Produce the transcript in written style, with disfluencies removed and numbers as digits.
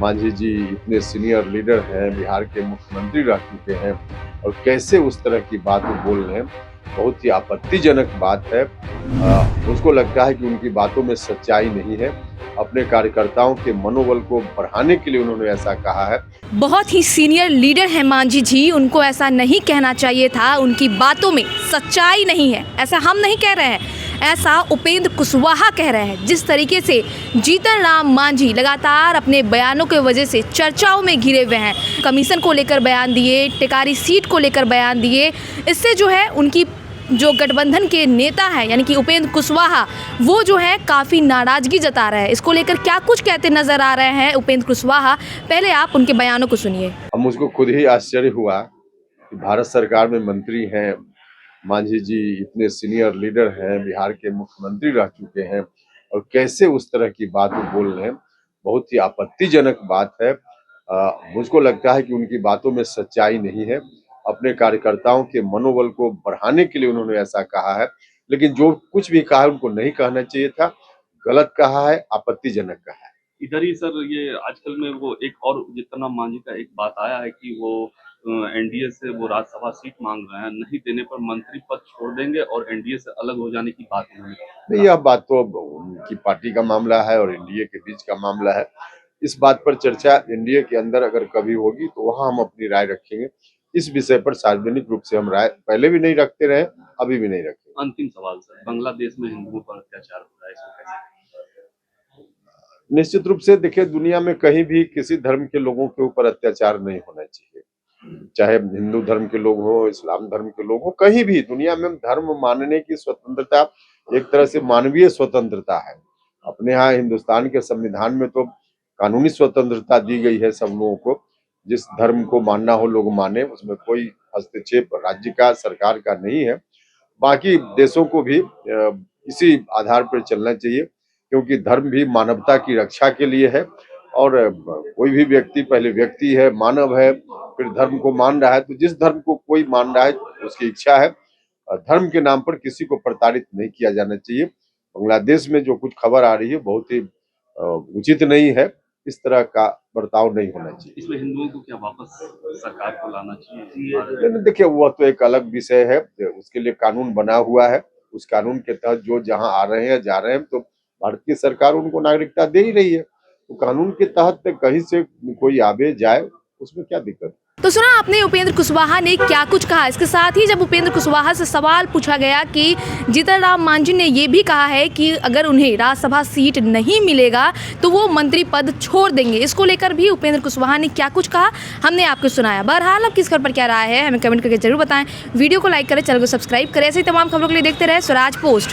मांझी जी इतने senior leader हैं, बिहार के मुख्यमंत्री रह चुके हैं और कैसे उस तरह की बात वो बोल रहे हैं, बहुत ही आपत्तिजनक बात है। मुझको लगता है कि उनकी बातों में सच्चाई नहीं है। अपने कार्यकर्ताओं के मनोबल को बढ़ाने के लिए उन्होंने ऐसा कहा है। बहुत ही सीनियर लीडर हैं मांझी जी, उनको ऐसा नहीं कहना चाहिए था। उनकी बातों में सच्चाई नहीं है, ऐसा हम नहीं कह रहे हैं, ऐसा उपेंद्र कुशवाहा कह रहे हैं। जिस तरीके से जीतन राम मांझी लगातार अपने बयानों की वजह से चर्चाओं में घिरे हुए हैं, कमीशन को लेकर बयान दिए, टिकारी सीट को लेकर बयान दिए, इससे जो है उनकी जो गठबंधन के नेता हैं यानी कि उपेंद्र कुशवाहा, वो जो है काफ़ी नाराज़गी जता रहे हैं। इसको लेकर क्या कुछ कहते नज़र आ रहे हैं उपेंद्र कुशवाहा, पहले आप उनके बयानों को सुनिए। अब मुझको खुद ही आश्चर्य हुआ कि भारत सरकार में मंत्री हैं, मांझी जी इतने सीनियर लीडर हैं, बिहार के मुख्यमंत्री रह चुके हैं और कैसे उस तरह की बात वो बोल रहे हैं, बहुत ही आपत्तिजनक बात है। मुझको लगता है कि उनकी बातों में सच्चाई नहीं है। अपने कार्यकर्ताओं के मनोबल को बढ़ाने के लिए उन्होंने ऐसा कहा है, लेकिन जो कुछ भी कहा है उनको नहीं कहना चाहिए था, गलत कहा है, आपत्तिजनक कहा है। इधर ही सर ये आजकल में वो एक और जीतन राम मांझी का एक बात आया है कि वो एनडीए से वो राज्यसभा सीट मांग रहे हैं, नहीं देने पर मंत्री पद छोड़ देंगे और एनडीए से अलग हो जाने की बात उन्होंने नहीं, यह बात तो उनकी पार्टी का मामला है और एनडीए के बीच का मामला है। इस बात पर चर्चा एनडीए के अंदर अगर कभी होगी तो वहां हम अपनी राय रखेंगे। इस विषय पर सार्वजनिक रूप से हम राय पहले भी नहीं रखते रहे, अभी भी नहीं रखेंगे। अंतिम सवाल सर, बांग्लादेश में हिंदुओं पर अत्याचार हो रहा है, इसको कैसे? निश्चित रूप से देखिए, दुनिया में कहीं भी किसी धर्म के लोगों के ऊपर अत्याचार नहीं होना चाहिए, चाहे हिंदू धर्म के लोग हो, इस्लाम धर्म के लोग हो, कहीं भी दुनिया में धर्म मानने की स्वतंत्रता एक तरह से मानवीय स्वतंत्रता है। अपने यहाँ हिंदुस्तान के संविधान में तो कानूनी स्वतंत्रता दी गई है सब लोगों को, जिस धर्म को मानना हो लोग माने, उसमें कोई हस्तक्षेप राज्य का सरकार का नहीं है। बाकी देशों को भी इसी आधार पर चलना चाहिए, क्योंकि धर्म भी मानवता की रक्षा के लिए है और कोई भी व्यक्ति पहले व्यक्ति है, मानव है, फिर धर्म को मान रहा है, तो जिस धर्म को कोई मान रहा है उसकी इच्छा है। धर्म के नाम पर किसी को प्रताड़ित नहीं किया जाना चाहिए। बांग्लादेश में जो कुछ खबर आ रही है बहुत ही उचित नहीं है, इस तरह का बर्ताव नहीं होना चाहिए। इसमें हिंदुओं को क्या वापस सरकार को लाना चाहिए? नहीं, देखिए वह तो एक अलग विषय है, उसके लिए कानून बना हुआ है, उस कानून के तहत जो जहां आ रहे हैं जा रहे हैं, तो भारतीय सरकार उनको नागरिकता दे ही रही है, तो कानून के तहत कहीं से कोई आवे जाए, उसमें क्या दिक्कत? तो सुना आपने उपेंद्र कुशवाहा ने क्या कुछ कहा। इसके साथ ही जब उपेंद्र कुशवाहा से सवाल पूछा गया कि जीतन राम मांझी ने ये भी कहा है कि अगर उन्हें राज्यसभा सीट नहीं मिलेगा तो वो मंत्री पद छोड़ देंगे, इसको लेकर भी उपेंद्र कुशवाहा ने क्या कुछ कहा हमने आपको सुनाया। बहरहाल अब किस खबर पर क्या राय है हमें कमेंट करके जरूर बताएं। वीडियो को लाइक करें, चैनल को सब्सक्राइब करें, ऐसे ही तमाम खबरों के लिए देखते रहे स्वराज पोस्ट।